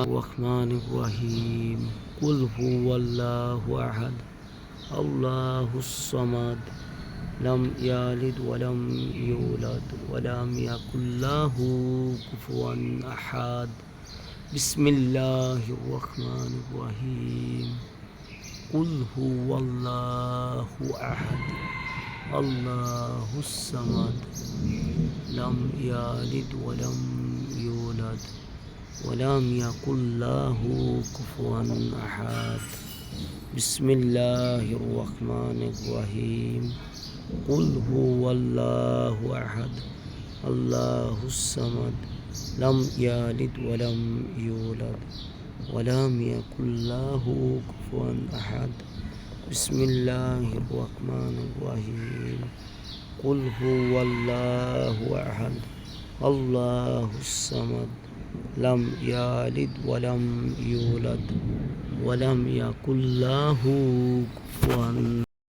الرحمن الرحيم قل هو الله أحد الله الصمد لم يلد ولم يولد ولم يكن له كفوا أحد بسم الله الرحمن الرحيم قل هو الله أحد الله الصمد لم يلد ولم يولد ولم يكن له كفوا أحد بسم الله الرحمن الرحيم قل هو الله أحد الله الصمد لم يلد ولم يولد ولم يكن له كفوا أحد بسم الله الرحمن الرحيم قل هو الله أحد الله الصمد لم يلد ولم يولد ولم يكن له كفوا